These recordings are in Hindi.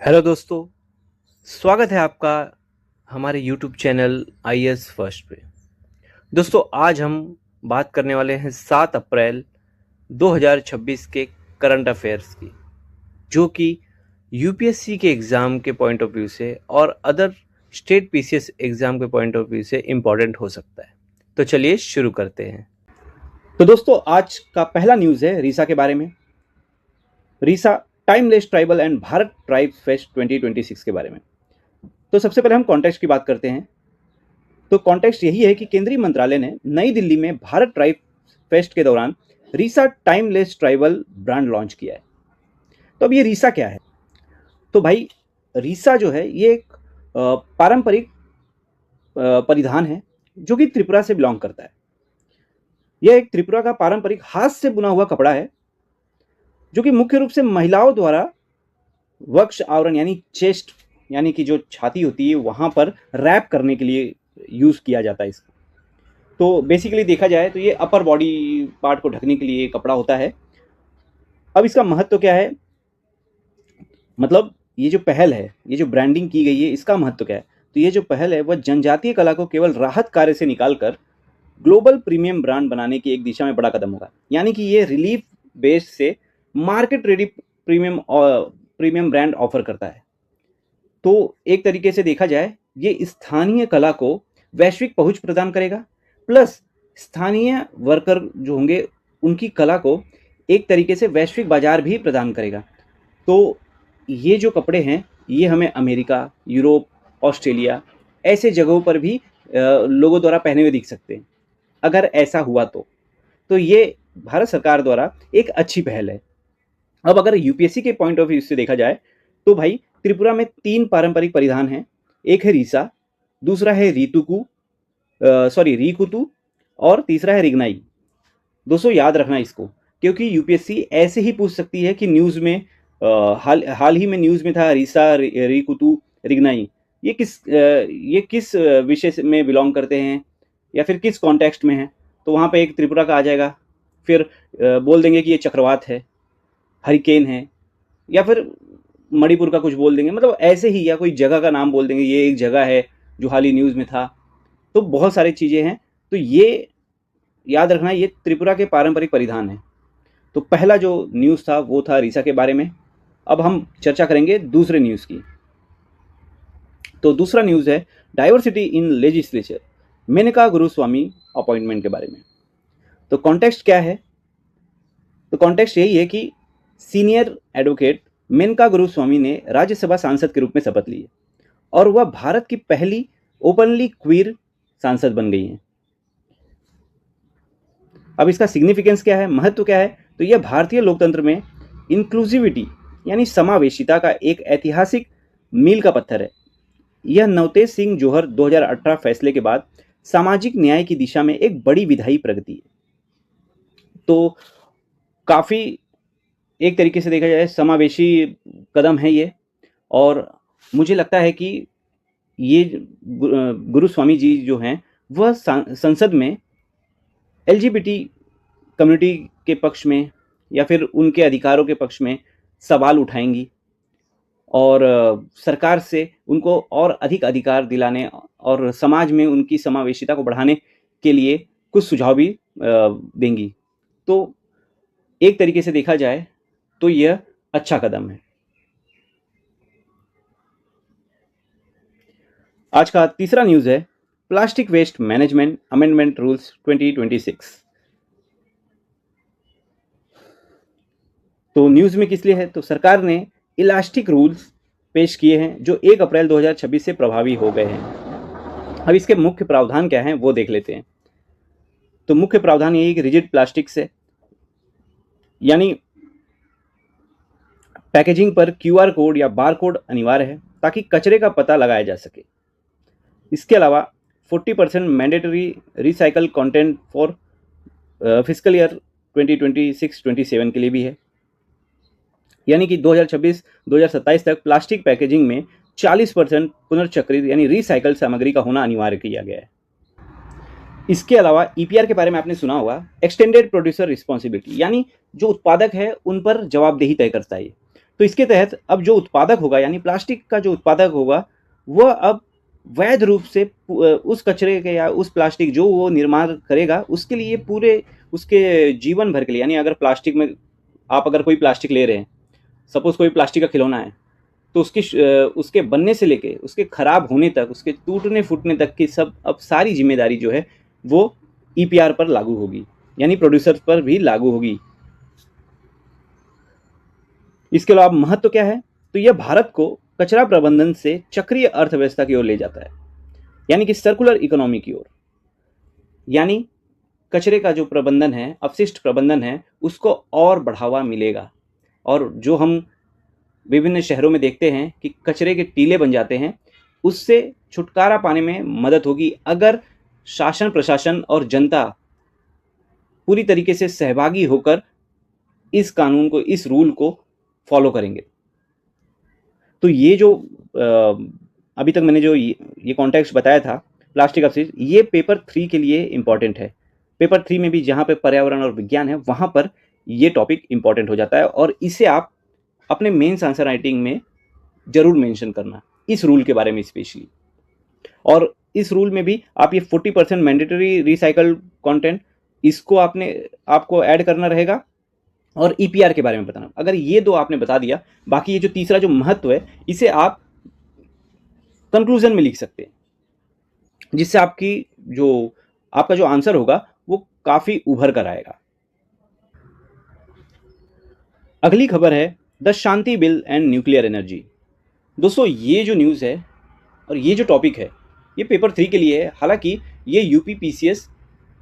हेलो दोस्तों, स्वागत है आपका हमारे यूट्यूब चैनल आईएएस फर्स्ट पे। दोस्तों, आज हम बात करने वाले हैं 7 अप्रैल 2026 के करंट अफेयर्स की, जो कि यूपीएससी के एग्ज़ाम के पॉइंट ऑफ व्यू से और अदर स्टेट पीसीएस एग्ज़ाम के पॉइंट ऑफ व्यू से इम्पॉर्टेंट हो सकता है। तो चलिए शुरू करते हैं। तो दोस्तों, आज का पहला न्यूज़ है रीसा के बारे में। Risa timeless tribal and Bharat tribes fest 2026 के बारे में। तो सबसे पहले हम कॉन्टेक्स्ट की बात करते हैं। तो कॉन्टेक्स्ट यही है कि केंद्रीय मंत्रालय ने नई दिल्ली में भारत ट्राइब फेस्ट के दौरान रीसा टाइमलेस ट्राइबल ब्रांड लॉन्च किया है। तो अब ये रीसा क्या है? तो भाई, रीसा जो है ये एक पारंपरिक परिधान है जो कि त्रिपुरा से बिलोंग करता है। यह एक त्रिपुरा का पारंपरिक हाथ से बुना हुआ कपड़ा है जो कि मुख्य रूप से महिलाओं द्वारा वक्ष आवरण यानी चेस्ट यानी कि जो छाती होती है वहाँ पर रैप करने के लिए यूज़ किया जाता है इसको। तो बेसिकली देखा जाए तो ये अपर बॉडी पार्ट को ढकने के लिए कपड़ा होता है। अब इसका महत्व क्या है? मतलब ये जो पहल है, ये जो ब्रांडिंग की गई है, इसका महत्व क्या है? तो ये जो पहल है वह जनजातीय कला को केवल राहत कार्य से निकालकर ग्लोबल प्रीमियम ब्रांड बनाने की एक दिशा में बड़ा कदम होगा। यानी कि ये रिलीफ बेस्ड से market ready premium brand offer करता है। तो एक तरीके से देखा जाए, ये स्थानीय कला को वैश्विक पहुंच प्रदान करेगा, प्लस स्थानीय वर्कर जो होंगे उनकी कला को एक तरीके से वैश्विक बाजार भी प्रदान करेगा। तो ये जो कपड़े हैं ये हमें अमेरिका, यूरोप, ऑस्ट्रेलिया ऐसे जगहों पर भी लोगों द्वारा पहने हुए दिख सकते हैं। अगर ऐसा हुआ तो ये भारत सरकार द्वारा एक अच्छी पहल है। अब अगर यूपीएससी के पॉइंट ऑफ व्यू से देखा जाए तो भाई, त्रिपुरा में 3 पारंपरिक परिधान हैं। एक है रीसा, दूसरा है रीकुतु और तीसरा है रिगनाई। दोस्तों, याद रखना इसको, क्योंकि यूपीएससी ऐसे ही पूछ सकती है कि न्यूज़ में हाल ही में न्यूज़ में था रीसा, रीकुतु, रिगनाई, ये किस विषय में बिलोंग करते हैं या फिर किस कॉन्टेक्स्ट में है। तो वहाँ पे एक त्रिपुरा का आ जाएगा, फिर बोल देंगे कि ये चक्रवात है, हरिकेन है, या फिर मणिपुर का कुछ बोल देंगे, मतलब ऐसे ही, या कोई जगह का नाम बोल देंगे, ये एक जगह है जो हाल ही न्यूज़ में था। तो बहुत सारी चीज़ें हैं। तो ये याद रखना, ये त्रिपुरा के पारंपरिक परिधान हैं। तो पहला जो न्यूज़ था वो था रीसा के बारे में। अब हम चर्चा करेंगे दूसरे न्यूज़ की। तो दूसरा न्यूज़ है diversity in legislature, Menaka Guruswamy appointment के बारे में। तो कॉन्टेक्स्ट क्या है? तो कॉन्टेक्स्ट यही है कि सीनियर एडवोकेट मेनका गुरुस्वामी ने राज्यसभा सांसद के रूप में शपथ ली है और वह भारत की पहली ओपनली क्वीर सांसद बन गई हैं। अब इसका सिग्निफिकेंस क्या है, महत्व क्या है? तो यह भारतीय लोकतंत्र में इंक्लूसिविटी यानी समावेशिता का एक ऐतिहासिक मील का पत्थर है। यह नवतेज सिंह जोहर 2018 फैसले के बाद सामाजिक न्याय की दिशा में एक बड़ी विधायी प्रगति है। तो काफ़ी एक तरीके से देखा जाए समावेशी कदम है ये, और मुझे लगता है कि ये गुरुस्वामी जी जो हैं वह संसद में एलजीबीटी कम्युनिटी के पक्ष में या फिर उनके अधिकारों के पक्ष में सवाल उठाएंगी और सरकार से उनको और अधिक अधिकार दिलाने और समाज में उनकी समावेशिता को बढ़ाने के लिए कुछ सुझाव भी देंगी। तो एक तरीके से देखा जाए तो यह अच्छा कदम है। आज का तीसरा न्यूज़ है plastic waste management amendment rules 2026। तो न्यूज़ में किस लिए है? तो सरकार ने इलास्टिक रूल्स पेश किए हैं जो 1 अप्रैल 2026 से प्रभावी हो गए हैं। अब इसके मुख्य प्रावधान क्या हैं वो देख लेते हैं। तो मुख्य प्रावधान यही कि रिजिड प्लास्टिक से, यानी पैकेजिंग पर क्यूआर कोड या बार कोड अनिवार्य है ताकि कचरे का पता लगाया जा सके। इसके अलावा 40% mandatory recycle content for physical year 2026-27 के लिए भी है। यानी कि 2026-2027 तक प्लास्टिक पैकेजिंग में 40% पुनर्चक्रित यानी रिसाइकल सामग्री का होना अनिवार्य किया गया है। इसके अलावा ईपीआर के बारे में आपने सुना होगा, एक्सटेंडेड प्रोड्यूसर रिस्पॉन्सिबिलिटी, यानी जो उत्पादक है उन पर जवाबदेही तय करता है। तो इसके तहत अब जो उत्पादक होगा यानी प्लास्टिक का जो उत्पादक होगा वह अब वैध रूप से उस कचरे के या उस प्लास्टिक जो वो निर्माण करेगा उसके लिए पूरे उसके जीवन भर के लिए, यानी अगर प्लास्टिक में आप अगर कोई प्लास्टिक ले रहे हैं, सपोज कोई प्लास्टिक का खिलौना है, तो उसके बनने से लेके उसके खराब होने तक, उसके टूटने फूटने तक की सब अब सारी जिम्मेदारी जो है वो ईपीआर पर लागू होगी, यानी प्रोड्यूसर पर भी लागू होगी। इसके अलावा महत्व क्या है, तो यह भारत को कचरा प्रबंधन से चक्रीय अर्थव्यवस्था की ओर ले जाता है, यानी कि सर्कुलर इकोनॉमी की ओर। यानी कचरे का जो प्रबंधन है, अपशिष्ट प्रबंधन है, उसको और बढ़ावा मिलेगा। और जो हम विभिन्न शहरों में देखते हैं कि कचरे के टीले बन जाते हैं, उससे छुटकारा पाने में मदद होगी अगर शासन प्रशासन और जनता पूरी तरीके से सहभागी होकर इस कानून को, इस रूल को फॉलो करेंगे। तो ये जो अभी तक मैंने जो ये कॉन्टेक्स्ट बताया था प्लास्टिक अपशिष्ट, ये पेपर 3 के लिए इम्पॉर्टेंट है। पेपर 3 में भी जहाँ पे पर्यावरण और विज्ञान है वहाँ पर ये टॉपिक इम्पॉर्टेंट हो जाता है और इसे आप अपने मेंस आंसर राइटिंग में जरूर मेंशन करना, इस रूल के बारे में स्पेशली। और इस रूल में भी आप ये 40% मैंडेटरी रिसाइकल कंटेंट, इसको आपको ऐड करना रहेगा और ईपीआर के बारे में बताना। अगर ये दो आपने बता दिया, बाकी ये जो तीसरा जो महत्व है इसे आप कंक्लूजन में लिख सकते हैं, जिससे आपका जो आंसर होगा वो काफी उभर कर आएगा। अगली खबर है the Shanti bill and nuclear energy. दोस्तों ये जो न्यूज़ है और ये जो टॉपिक है ये पेपर 3 के लिए है। हालांकि ये यूपीपीसीएस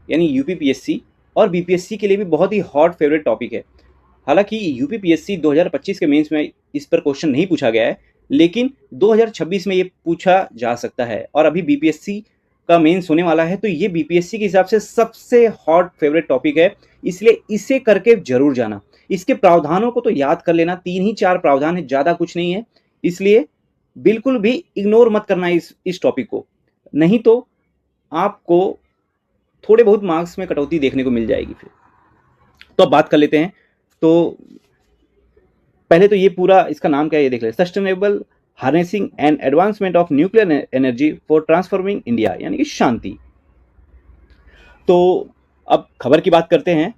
यानी यूपीपीएससी और बीपीएससी के लिए भी बहुत ही हॉट फेवरेट टॉपिक है। हालांकि यूपीपीएससी 2025 के मेंस में इस पर क्वेश्चन नहीं पूछा गया है, लेकिन 2026 में ये पूछा जा सकता है। और अभी बीपीएससी का मेंस होने वाला है, तो ये बीपीएससी के हिसाब से सबसे हॉट फेवरेट टॉपिक है, इसलिए इसे करके जरूर जाना। इसके प्रावधानों को तो याद कर लेना, 3 ही 4 प्रावधान है, ज़्यादा कुछ नहीं है, इसलिए बिल्कुल भी इग्नोर मत करना इस टॉपिक को, नहीं तो आपको थोड़े बहुत मार्क्स में कटौती देखने को मिल जाएगी फिर। तो अब बात कर लेते हैं। तो पहले तो ये पूरा इसका नाम क्या है ये देख लेते हैं, sustainable harnessing and advancement of nuclear energy for transforming India, यानी कि शांति। तो अब खबर की बात करते हैं।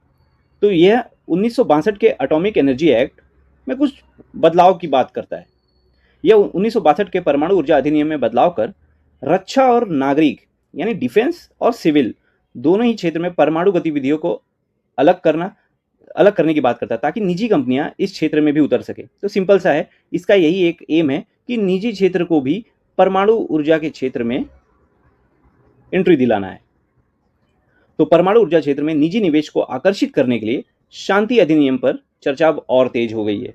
तो यह 1962 के एटॉमिक एनर्जी एक्ट में कुछ बदलाव की बात करता है। यह 1962 के परमाणु ऊर्जा अधिनियम में बदलाव कर रक्षा और नागरिक यानी डिफेंस और सिविल दोनों ही क्षेत्र में परमाणु गतिविधियों को अलग करने की बात करता है, ताकि निजी कंपनियां इस क्षेत्र में भी उतर सके। तो सिंपल सा है, इसका यही एक एम है कि निजी क्षेत्र को भी परमाणु ऊर्जा के क्षेत्र में एंट्री दिलाना है। तो परमाणु ऊर्जा क्षेत्र में निजी निवेश को आकर्षित करने के लिए शांति अधिनियम पर चर्चा अब और तेज हो गई है।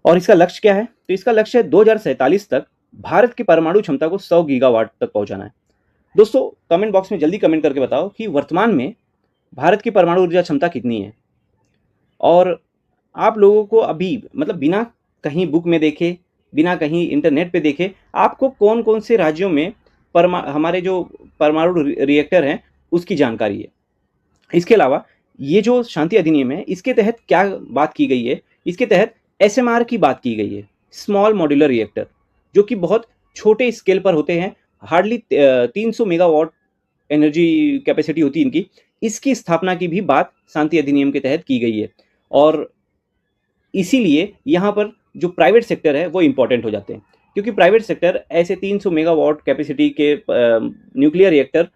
और इसका लक्ष्य क्या है, तो इसका लक्ष्य है 2047 तक भारत की परमाणु क्षमता को 100 गीगावाट तक पहुंचाना है। दोस्तों कमेंट बॉक्स में जल्दी कमेंट करके बताओ कि वर्तमान में भारत की परमाणु ऊर्जा क्षमता कितनी है। और आप लोगों को अभी मतलब बिना कहीं बुक में देखे, बिना कहीं इंटरनेट पे देखे, आपको कौन कौन से राज्यों में हमारे जो परमाणु रिएक्टर हैं उसकी जानकारी है। इसके अलावा ये जो शांति अधिनियम है इसके तहत क्या बात की गई है, इसके तहत एसएमआर की बात की गई है, स्मॉल मॉड्यूलर रिएक्टर, जो कि बहुत छोटे स्केल पर होते हैं, हार्डली 300 मेगावाट एनर्जी कैपेसिटी होती है इनकी। इसकी स्थापना की भी बात शांति अधिनियम के तहत की गई है। और इसीलिए यहाँ पर जो प्राइवेट सेक्टर है वो इम्पोर्टेंट हो जाते हैं, क्योंकि प्राइवेट सेक्टर ऐसे 300 मेगावाट कैपेसिटी के न्यूक्लियर रिएक्टर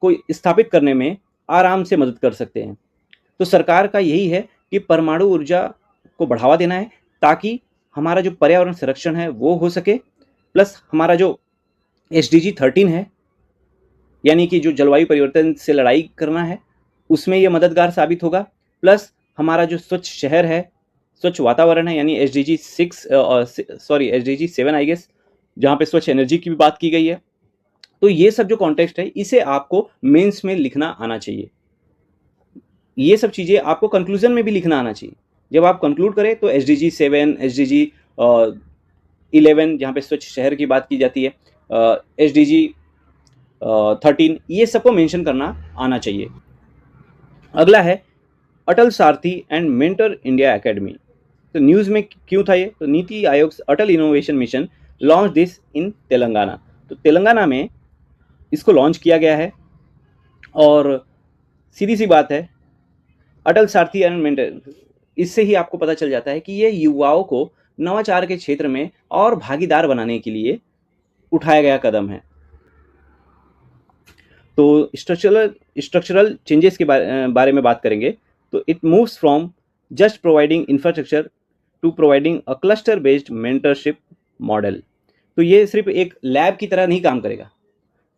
को स्थापित करने में आराम से मदद कर सकते हैं। तो सरकार का यही है कि परमाणु ऊर्जा को बढ़ावा देना है, ताकि हमारा जो पर्यावरण संरक्षण है वो हो सके, प्लस हमारा जो SDG 13 है, यानी कि जो जलवायु परिवर्तन से लड़ाई करना है, उसमें ये मददगार साबित होगा। प्लस हमारा जो स्वच्छ शहर है, स्वच्छ वातावरण है, यानी SDG 7 आई गेस, जहाँ पे स्वच्छ एनर्जी की भी बात की गई है। तो ये सब जो कॉन्टेक्स्ट है इसे आपको मेंस में लिखना आना चाहिए। ये सब चीज़ें आपको कंक्लूजन में भी लिखना आना चाहिए। जब आप कंक्लूड करें तो SDG 7, SDG 11 जहाँ पे स्वच्छ शहर की बात की जाती है, SDG 13, ये सबको मेंशन करना आना चाहिए। अगला है Atal Sarathi and mentor India academy. तो न्यूज़ में क्यों था ये? तो NITI Aayog Atal innovation mission launch this in Telangana. तो तेलंगाना में इसको लॉन्च किया गया है और सीधी सी बात है, अटल सारथी एंड मेंटेन, इससे ही आपको पता चल जाता है कि ये युवाओं को नवाचार के क्षेत्र में और भागीदार बनाने के लिए उठाया गया कदम है। तो स्ट्रक्चरल चेंजेस के बारे में बात करेंगे तो it moves from just providing infrastructure to providing a cluster based mentorship model. तो ये सिर्फ एक लैब की तरह नहीं काम करेगा,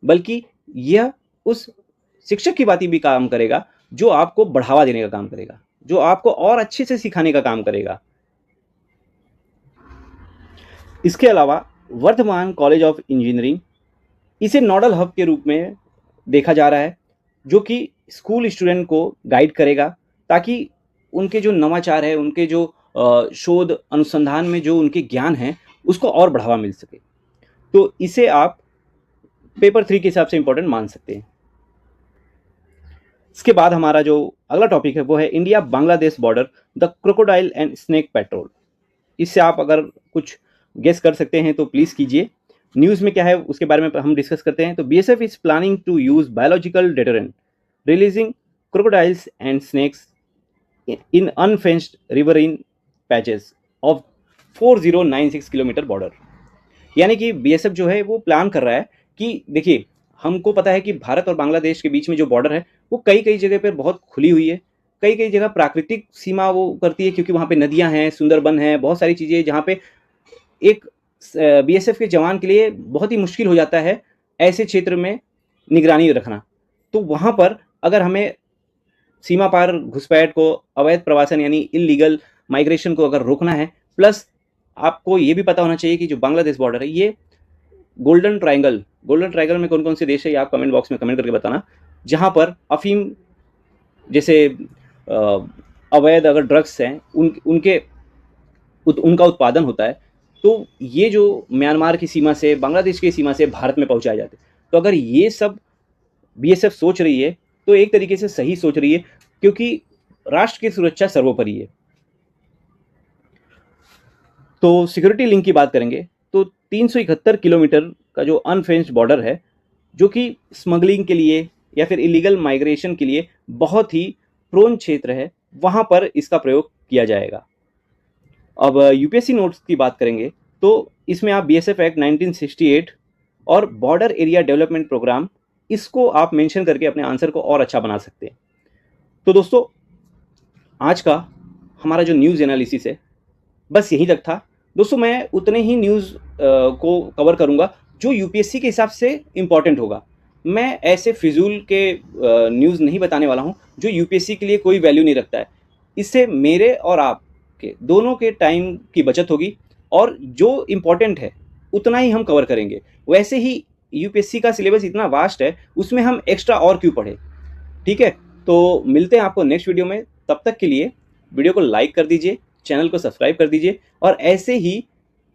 बल्कि यह उस शिक्षक की बात भी काम करेगा जो आपको बढ़ावा देने का काम करेगा, जो आपको और अच्छे से सिखाने का काम करेगा। इसके अलावा वर्धमान कॉलेज ऑफ इंजीनियरिंग इसे नोडल हब के रूप में देखा जा रहा है, जो कि स्कूल स्टूडेंट को गाइड करेगा ताकि उनके जो नवाचार है, उनके जो शोध अनुसंधान में जो उनके ज्ञान है, उसको और बढ़ावा मिल सके। तो इसे आप पेपर 3 के हिसाब से इंपॉर्टेंट मान सकते हैं। इसके बाद हमारा जो अगला टॉपिक है वो है India Bangladesh border, the crocodile and snake petrol. इससे आप अगर कुछ गेस कर सकते हैं तो प्लीज़ कीजिए। न्यूज़ में क्या है उसके बारे में हम डिस्कस करते हैं। तो BSF is planning to use biological deterrent releasing crocodiles and snakes in unfenced riverine patches of 4096 kilometre border. यानी कि बीएसएफ जो है वो प्लान कर रहा है कि देखिए, हमको पता है कि भारत और बांग्लादेश के बीच में जो बॉर्डर है वो कई कई जगह पर बहुत खुली हुई है, कई कई जगह प्राकृतिक सीमा वो करती है, क्योंकि वहाँ पे नदियाँ हैं, सुंदरबन है, बहुत सारी चीज़ें, जहाँ पे एक बीएसएफ के जवान के लिए बहुत ही मुश्किल हो जाता है ऐसे क्षेत्र में निगरानी रखना। तो वहाँ पर अगर हमें सीमा पार घुसपैठ को, अवैध प्रवासन यानी इलीगल माइग्रेशन को अगर रोकना है, प्लस आपको ये भी पता होना चाहिए कि जो बांग्लादेश बॉर्डर है ये गोल्डन ट्रायंगल में कौन कौन से देश है, ये आप कमेंट बॉक्स में कमेंट करके बताना, जहाँ पर अफीम जैसे अवैध अगर ड्रग्स हैं उनका उत्पादन होता है। तो ये जो म्यांमार की सीमा से, बांग्लादेश की सीमा से भारत में पहुंचाए जाते हैं। तो अगर ये सब बीएसएफ सोच रही है तो एक तरीके से सही सोच रही है, क्योंकि राष्ट्र की सुरक्षा सर्वोपरि है। तो सिक्योरिटी लिंक की बात करेंगे तो 371 किलोमीटर का जो अनफेंस्ड बॉर्डर है, जो कि स्मगलिंग के लिए या फिर इलीगल माइग्रेशन के लिए बहुत ही प्रोन क्षेत्र है, वहाँ पर इसका प्रयोग किया जाएगा। अब यूपीएससी नोट्स की बात करेंगे तो इसमें आप बीएसएफ एक्ट 1968 और बॉर्डर एरिया डेवलपमेंट प्रोग्राम, इसको आप मेंशन करके अपने आंसर को और अच्छा बना सकते हैं। तो दोस्तों, आज का हमारा जो न्यूज़ एनालिसिस है बस यहीं तक था। दोस्तों, मैं उतने ही न्यूज़ को कवर करूंगा जो यूपीएससी के हिसाब से इम्पॉर्टेंट होगा। मैं ऐसे फिजूल के न्यूज़ नहीं बताने वाला हूं जो यूपीएससी के लिए कोई वैल्यू नहीं रखता है। इससे मेरे और आप के दोनों के टाइम की बचत होगी और जो इम्पोर्टेंट है उतना ही हम कवर करेंगे। वैसे ही यूपीएससी का सिलेबस इतना वास्ट है, उसमें हम एक्स्ट्रा और क्यों पढ़े। ठीक है, तो मिलते हैं आपको नेक्स्ट वीडियो में। तब तक के लिए वीडियो को लाइक कर दीजिए, चैनल को सब्सक्राइब कर दीजिए और ऐसे ही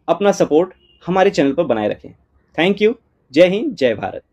अपना सपोर्ट हमारे चैनल पर बनाए रखें। Thank you. जय हिंद, जय भारत।